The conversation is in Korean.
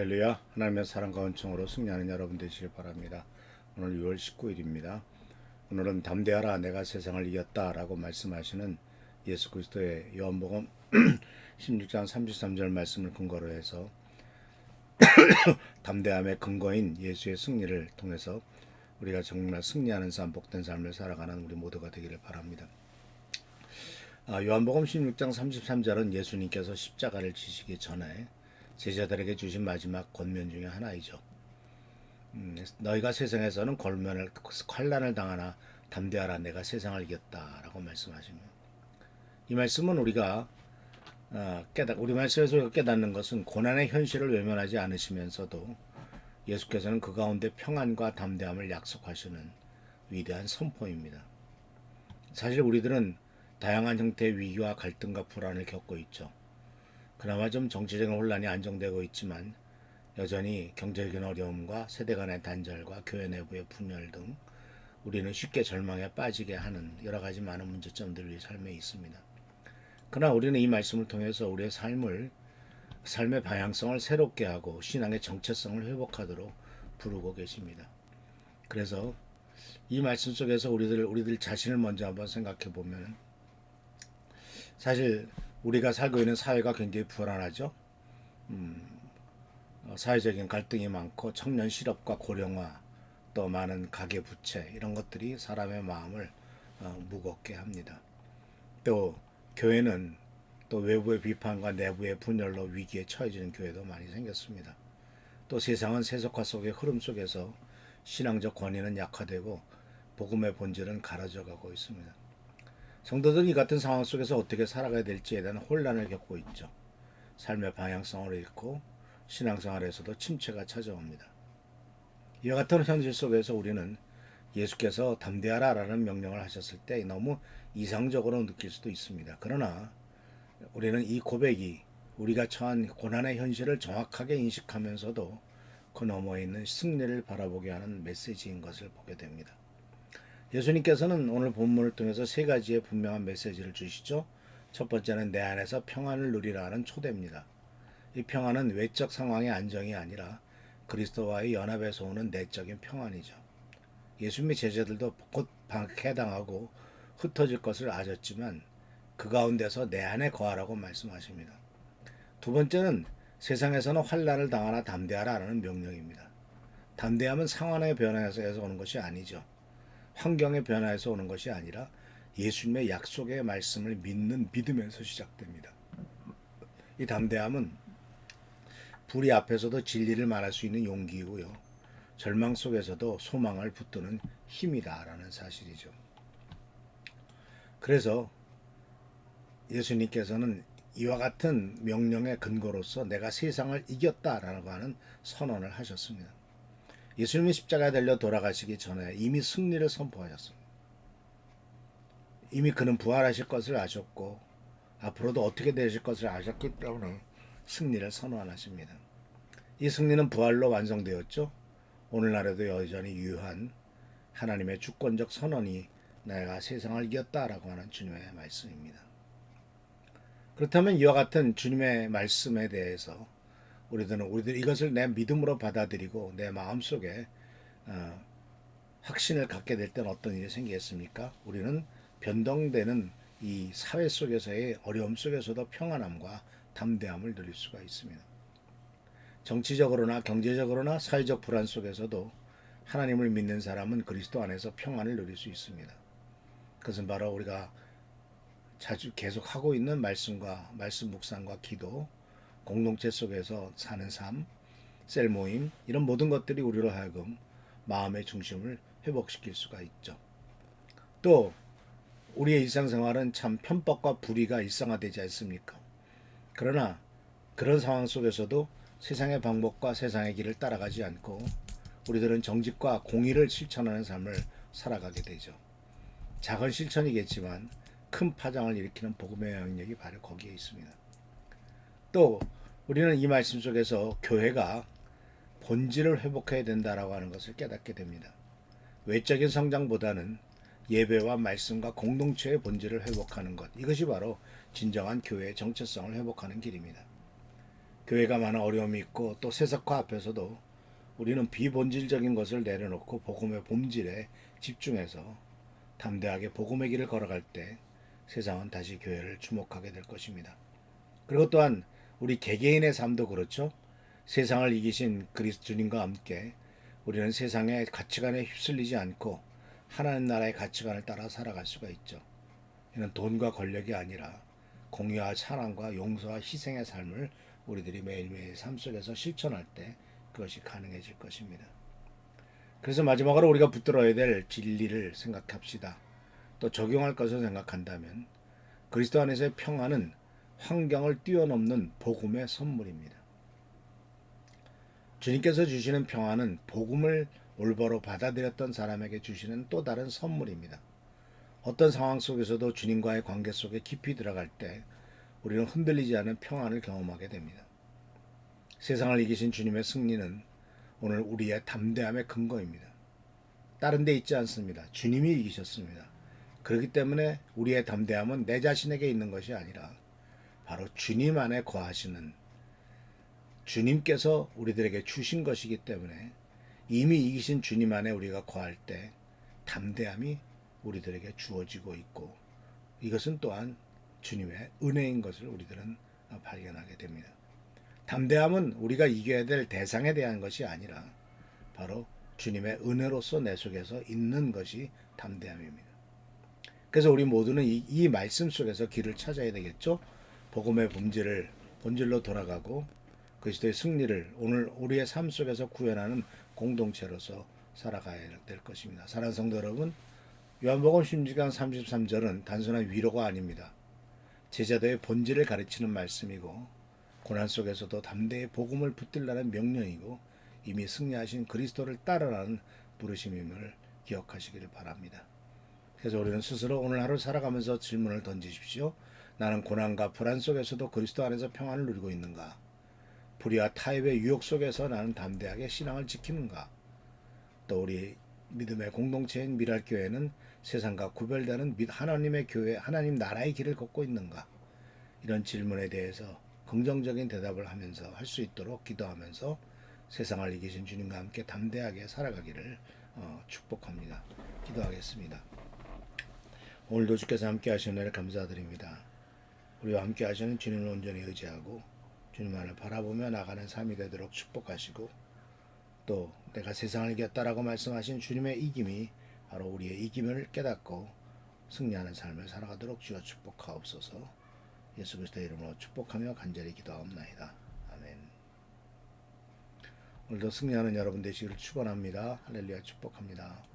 할렐루야. 하나님의 사랑과 은총으로 승리하는 여러분 되시길 바랍니다. 오늘 6월 19일입니다. 오늘은 담대하라 내가 세상을 이겼다 라고 말씀하시는 예수 그리스도의 요한복음 16장 33절 말씀을 근거로 해서 담대함의 근거인 예수의 승리를 통해서 우리가 정말 승리하는 삶, 복된 삶을 살아가는 우리 모두가 되기를 바랍니다. 요한복음 16장 33절은 예수님께서 십자가를 지시기 전에 제자들에게 주신 마지막 권면 중에 하나이죠. 너희가 세상에서는 환난을 당하나 담대하라 내가 세상을 이겼다라고 말씀하십니다. 이 말씀은 우리가 우리 말씀에서 우리가 깨닫는 것은 고난의 현실을 외면하지 않으시면서도 예수께서는 그 가운데 평안과 담대함을 약속하시는 위대한 선포입니다. 사실 우리들은 다양한 형태의 위기와 갈등과 불안을 겪고 있죠. 그나마 좀 정치적인 혼란이 안정되고 있지만 여전히 경제적인 어려움과 세대 간의 단절과 교회 내부의 분열 등 우리는 쉽게 절망에 빠지게 하는 여러 가지 많은 문제점들이 우리 삶에 있습니다. 그러나 우리는 이 말씀을 통해서 우리의 삶의 방향성을 새롭게 하고 신앙의 정체성을 회복하도록 부르고 계십니다. 그래서 이 말씀 속에서 우리들 자신을 먼저 한번 생각해 보면 사실 우리가 살고 있는 사회가 굉장히 불안하죠. 사회적인 갈등이 많고 청년 실업과 고령화 또 많은 가계부채 이런 것들이 사람의 마음을 무겁게 합니다. 또 교회는 또 외부의 비판과 내부의 분열로 위기에 처해지는 교회도 많이 생겼습니다. 또 세상은 세속화 속의 흐름 속에서 신앙적 권위는 약화되고 복음의 본질은 가려져 가고 있습니다. 성도들이 이 같은 상황 속에서 어떻게 살아가야 될지에 대한 혼란을 겪고 있죠. 삶의 방향성을 잃고 신앙생활에서도 침체가 찾아옵니다. 이와 같은 현실 속에서 우리는 예수께서 담대하라 라는 명령을 하셨을 때 너무 이상적으로 느낄 수도 있습니다. 그러나 우리는 이 고백이 우리가 처한 고난의 현실을 정확하게 인식하면서도 그 너머에 있는 승리를 바라보게 하는 메시지인 것을 보게 됩니다. 예수님께서는 오늘 본문을 통해서 세 가지의 분명한 메시지를 주시죠. 첫 번째는 내 안에서 평안을 누리라는 초대입니다. 이 평안은 외적 상황의 안정이 아니라 그리스도와의 연합에서 오는 내적인 평안이죠. 예수님의 제자들도 곧 박해당하고 흩어질 것을 아셨지만 그 가운데서 내 안에 거하라고 말씀하십니다. 두 번째는 세상에서는 환난을 당하나 담대하라는 명령입니다. 담대함은 상황의 변화에서 오는 것이 아니죠. 환경의 변화에서 오는 것이 아니라 예수님의 약속의 말씀을 믿는 믿음에서 시작됩니다. 이 담대함은 불의 앞에서도 진리를 말할 수 있는 용기이고요. 절망 속에서도 소망을 붙드는 힘이다라는 사실이죠. 그래서 예수님께서는 이와 같은 명령의 근거로서 내가 세상을 이겼다라고 하는 선언을 하셨습니다. 예수님이 십자가에 달려 돌아가시기 전에 이미 승리를 선포하셨습니다. 이미 그는 부활하실 것을 아셨고 앞으로도 어떻게 되실 것을 아셨기 때문에 승리를 선언하십니다. 이 승리는 부활로 완성되었죠. 오늘날에도 여전히 유효한 하나님의 주권적 선언이 내가 세상을 이겼다라고 하는 주님의 말씀입니다. 그렇다면 이와 같은 주님의 말씀에 대해서 우리들 이것을 내 믿음으로 받아들이고 내 마음속에 확신을 갖게 될 때는 어떤 일이 생기겠습니까? 우리는 변동되는 이 사회 속에서의 어려움 속에서도 평안함과 담대함을 누릴 수가 있습니다. 정치적으로나 경제적으로나 사회적 불안 속에서도 하나님을 믿는 사람은 그리스도 안에서 평안을 누릴 수 있습니다. 그것은 바로 우리가 자주 계속하고 있는 말씀 묵상과 기도, 공동체 속에서 사는 삶, 셀 모임 이런 모든 것들이 우리로 하여금 마음의 중심을 회복시킬 수가 있죠. 또 우리의 일상생활은 참 편법과 불의가 일상화되지 않습니까? 그러나 그런 상황 속에서도 세상의 방법과 세상의 길을 따라가지 않고 우리들은 정직과 공의를 실천하는 삶을 살아가게 되죠. 작은 실천이겠지만 큰 파장을 일으키는 복음의 영역이 바로 거기에 있습니다. 또 우리는 이 말씀 속에서 교회가 본질을 회복해야 된다라고 하는 것을 깨닫게 됩니다. 외적인 성장보다는 예배와 말씀과 공동체의 본질을 회복하는 것, 이것이 바로 진정한 교회의 정체성을 회복하는 길입니다. 교회가 많은 어려움이 있고 또 세속화 앞에서도 우리는 비본질적인 것을 내려놓고 복음의 본질에 집중해서 담대하게 복음의 길을 걸어갈 때 세상은 다시 교회를 주목하게 될 것입니다. 그리고 또한 우리 개개인의 삶도 그렇죠. 세상을 이기신 그리스도 주님과 함께 우리는 세상의 가치관에 휩쓸리지 않고 하나님 나라의 가치관을 따라 살아갈 수가 있죠. 이는 돈과 권력이 아니라 공의와 찬양과 용서와 희생의 삶을 우리들이 매일매일 삶 속에서 실천할 때 그것이 가능해질 것입니다. 그래서 마지막으로 우리가 붙들어야 될 진리를 생각합시다. 또 적용할 것을 생각한다면 그리스도 안에서의 평안은 환경을 뛰어넘는 복음의 선물입니다. 주님께서 주시는 평안은 복음을 올바로 받아들였던 사람에게 주시는 또 다른 선물입니다. 어떤 상황 속에서도 주님과의 관계 속에 깊이 들어갈 때 우리는 흔들리지 않은 평안을 경험하게 됩니다. 세상을 이기신 주님의 승리는 오늘 우리의 담대함의 근거입니다. 다른 데 있지 않습니다. 주님이 이기셨습니다. 그렇기 때문에 우리의 담대함은 내 자신에게 있는 것이 아니라 바로 주님 안에 거하시는 주님께서 우리들에게 주신 것이기 때문에 이미 이기신 주님 안에 우리가 거할 때 담대함이 우리들에게 주어지고 있고 이것은 또한 주님의 은혜인 것을 우리들은 발견하게 됩니다. 담대함은 우리가 이겨야 될 대상에 대한 것이 아니라 바로 주님의 은혜로서 내 속에서 있는 것이 담대함입니다. 그래서 우리 모두는 이 말씀 속에서 길을 찾아야 되겠죠. 복음의 본질로 돌아가고 그리스도의 승리를 오늘 우리의 삶 속에서 구현하는 공동체로서 살아가야 될 것입니다. 사랑하는 성도 여러분, 요한복음 16장 33절은 단순한 위로가 아닙니다. 제자도의 본질을 가르치는 말씀이고 고난 속에서도 담대히 복음을 붙들라는 명령이고 이미 승리하신 그리스도를 따르라는 부르심임을 기억하시기를 바랍니다. 그래서 우리는 스스로 오늘 하루 살아가면서 질문을 던지십시오. 나는 고난과 불안 속에서도 그리스도 안에서 평안을 누리고 있는가? 불의와 타협의 유혹 속에서 나는 담대하게 신앙을 지키는가? 또 우리 믿음의 공동체인 미랄교회는 세상과 구별되는 하나님의 교회, 하나님 나라의 길을 걷고 있는가? 이런 질문에 대해서 긍정적인 대답을 하면서 할 수 있도록 기도하면서 세상을 이기신 주님과 함께 담대하게 살아가기를 축복합니다. 기도하겠습니다. 오늘도 주께서 함께 하시는 은혜를 감사드립니다. 우리와 함께 하시는 주님을 온전히 의지하고 주님만을 바라보며 나가는 삶이 되도록 축복하시고 또 내가 세상을 이겼다라고 말씀하신 주님의 이김이 바로 우리의 이김을 깨닫고 승리하는 삶을 살아가도록 주여 축복하옵소서. 예수 그리스도의 이름으로 축복하며 간절히 기도하옵나이다. 아멘. 오늘도 승리하는 여러분 되시기를 축원합니다. 할렐루야 축복합니다.